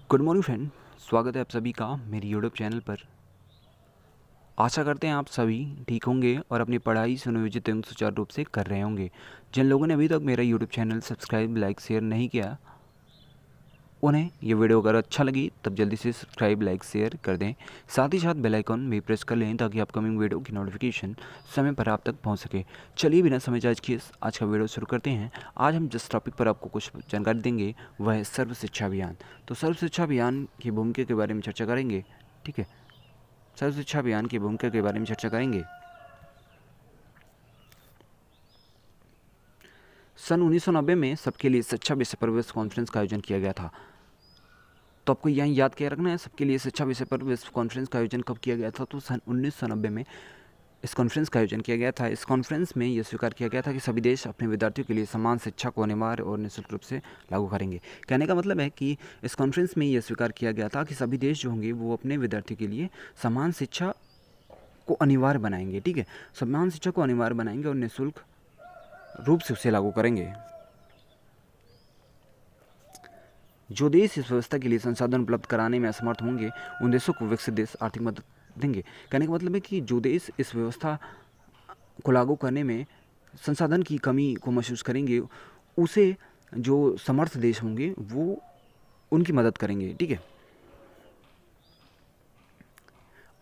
Good morning friend, स्वागत है आप सभी का मेरी यूट्यूब चैनल पर। आशा करते हैं आप सभी ठीक होंगे और अपनी पढ़ाई सुनियोजित एवं सुचारू रूप से कर रहे होंगे। जिन लोगों ने अभी तक मेरा YouTube channel subscribe, like, share नहीं किया, उन्हें ये वीडियो अगर अच्छा लगी तब जल्दी से सब्सक्राइब, लाइक, शेयर कर दें। साथ ही साथ बेल आइकन भी प्रेस कर लें ताकि अपकमिंग वीडियो की नोटिफिकेशन समय पर आप तक पहुंच सके। चलिए बिना समय जांच किए आज का वीडियो शुरू करते हैं। आज हम जिस टॉपिक पर आपको कुछ जानकारी देंगे वह है सर्व शिक्षा अभियान। तो सर्व शिक्षा अभियान की भूमिका के बारे में चर्चा करेंगे। ठीक है, सर्व शिक्षा अभियान की भूमिका के बारे में चर्चा करेंगे। सन 1990 में सबके लिए शिक्षा विषय पर विश्व कॉन्फ्रेंस का आयोजन किया गया था। तो आपको यहाँ याद क्या रखना है, सबके लिए शिक्षा विषय पर विश्व कॉन्फ्रेंस का आयोजन कब किया गया था? तो सन 1990 में इस कॉन्फ्रेंस का आयोजन किया गया था। इस कॉन्फ्रेंस में यह स्वीकार किया गया था कि सभी देश अपने विद्यार्थियों के लिए समान शिक्षा को अनिवार्य और निःशुल्क रूप से लागू करेंगे। कहने का मतलब है कि इस कॉन्फ्रेंस में यह स्वीकार किया गया था कि सभी देश जो होंगे वो अपने विद्यार्थियों के लिए समान शिक्षा को अनिवार्य बनाएंगे। ठीक है, समान शिक्षा को अनिवार्य बनाएंगे और निःशुल्क रूप से उसे लागू करेंगे। जो देश इस व्यवस्था के लिए संसाधन उपलब्ध कराने में असमर्थ होंगे उन देशों को विकसित देश आर्थिक मदद देंगे। कहने का मतलब है कि जो देश इस व्यवस्था को लागू करने में संसाधन की कमी को महसूस करेंगे उसे जो समर्थ देश होंगे वो उनकी मदद करेंगे। ठीक है,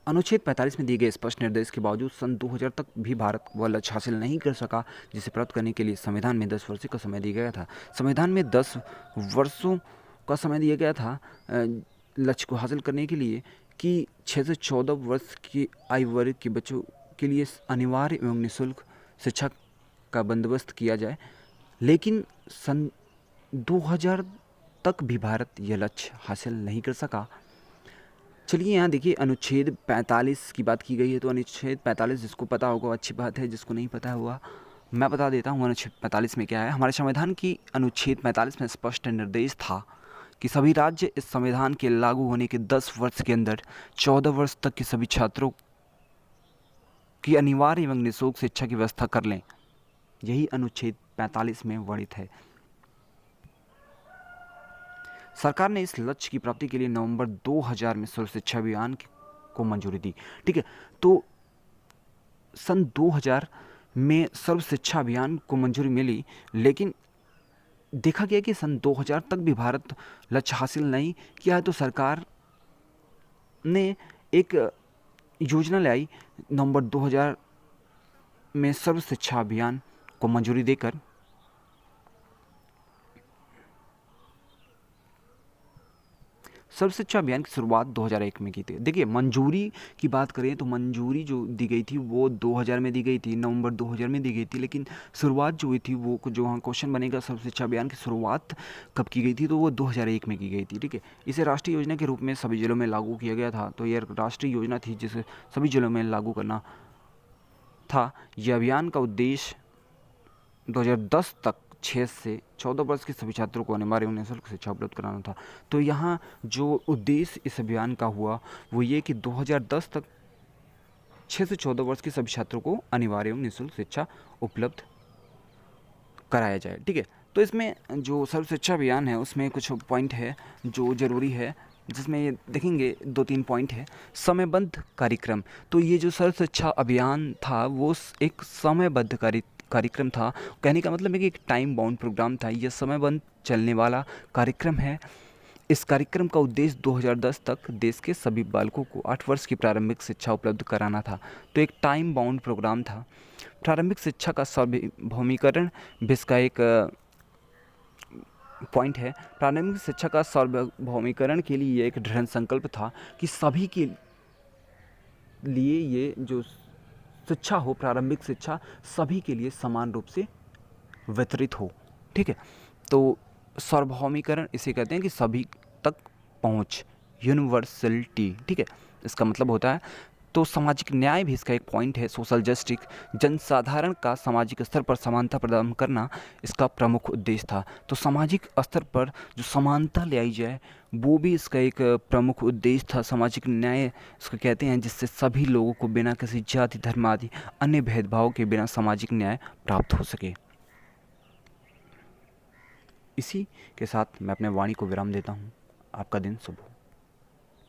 अनुच्छेद 45 में दिए गए स्पष्ट निर्देश के बावजूद सन 2000 तक भी भारत वह लक्ष्य हासिल नहीं कर सका जिसे प्राप्त करने के लिए संविधान में 10 वर्षों का समय दिया गया था। संविधान में 10 वर्षों का समय दिया गया था लक्ष्य को हासिल करने के लिए कि 6 से 14 वर्ष की आयु वर्ग के बच्चों के लिए अनिवार्य एवं निःशुल्क शिक्षा का बंदोबस्त किया जाए, लेकिन सन 2000 तक भी भारत यह लक्ष्य हासिल नहीं कर सका। चलिए यहाँ देखिए, अनुच्छेद 45 की बात की गई है। तो अनुच्छेद 45 जिसको पता होगा अच्छी बात है, जिसको नहीं पता हुआ मैं बता देता हूँ। अनुच्छेद 45 में क्या है? हमारे संविधान की अनुच्छेद 45 में स्पष्ट निर्देश था कि सभी राज्य इस संविधान के लागू होने के 10 वर्ष के अंदर 14 वर्ष तक के सभी छात्रों की अनिवार्य एवं निःशुल्क शिक्षा की व्यवस्था कर लें। यही अनुच्छेद 45 में वर्णित है। सरकार ने इस लक्ष्य की प्राप्ति के लिए नवंबर 2000 में सर्व शिक्षा अभियान को मंजूरी दी। ठीक है, तो सन 2000 में सर्व शिक्षा अभियान को मंजूरी मिली, लेकिन देखा गया कि सन 2000 तक भी भारत लक्ष्य हासिल नहीं किया है। तो सरकार ने एक योजना लाई नवंबर 2000 में सर्व शिक्षा अभियान को मंजूरी देकर। सर्व शिक्षा अभियान की शुरुआत 2001 में की थी। देखिए, मंजूरी की बात करें तो मंजूरी जो दी गई थी वो 2000 में दी गई थी, नवंबर 2000 में दी गई थी, लेकिन शुरुआत जो हुई थी वो जो वहाँ क्वेश्चन बनेगा सर्व शिक्षा अभियान की शुरुआत कब की गई थी, तो वो 2001 में की गई थी। ठीक है, इसे राष्ट्रीय योजना के रूप में सभी जिलों में लागू किया गया था। तो यह राष्ट्रीय योजना थी जिसे सभी जिलों में लागू करना था। यह अभियान का उद्देश्य 2010 तक 6 से 14 वर्ष के सभी छात्रों को अनिवार्य एवं निःशुल्क शिक्षा उपलब्ध कराना था। तो यहाँ जो उद्देश्य इस अभियान का हुआ वो ये कि 2010 तक 6 से 14 वर्ष के सभी छात्रों को अनिवार्य एवं निःशुल्क शिक्षा उपलब्ध कराया जाए। ठीक है, तो इसमें जो सर्व शिक्षा अभियान है उसमें कुछ पॉइंट है जो ज़रूरी है, जिसमें ये देखेंगे 2-3 पॉइंट है। समयबद्ध कार्यक्रम। तो ये जो सर्व शिक्षा अभियान था वो एक समयबद्ध कार्यक्रम था। कहने का मतलब है कि एक टाइम बाउंड प्रोग्राम था। यह समयबद्ध चलने वाला कार्यक्रम है। इस कार्यक्रम का उद्देश्य 2010 तक देश के सभी बालकों को 8 वर्ष की प्रारंभिक शिक्षा उपलब्ध कराना था। तो एक टाइम बाउंड प्रोग्राम था। प्रारंभिक शिक्षा का सार्वभौमिकरण भी इसका एक पॉइंट है। प्रारंभिक शिक्षा का सार्वभौमिकरण के लिए एक दृढ़ संकल्प था कि सभी के लिए ये जो शिक्षा हो, प्रारंभिक शिक्षा सभी के लिए समान रूप से वितरित हो। ठीक है, तो सार्वभौमिकरण इसे कहते हैं कि सभी तक पहुंच, यूनिवर्सलिटी। ठीक है, इसका मतलब होता है। तो सामाजिक न्याय भी इसका एक पॉइंट है। सोशल जस्टिस, जनसाधारण का सामाजिक स्तर पर समानता प्रदान करना इसका प्रमुख उद्देश्य था। तो सामाजिक स्तर पर जो समानता ले आई जाए वो भी इसका एक प्रमुख उद्देश्य था। सामाजिक न्याय इसको कहते हैं, जिससे सभी लोगों को बिना किसी जाति, धर्म आदि अन्य भेदभाव के बिना सामाजिक न्याय प्राप्त हो सके। इसी के साथ मैं अपने वाणी को विराम देता हूँ। आपका दिन शुभ हो।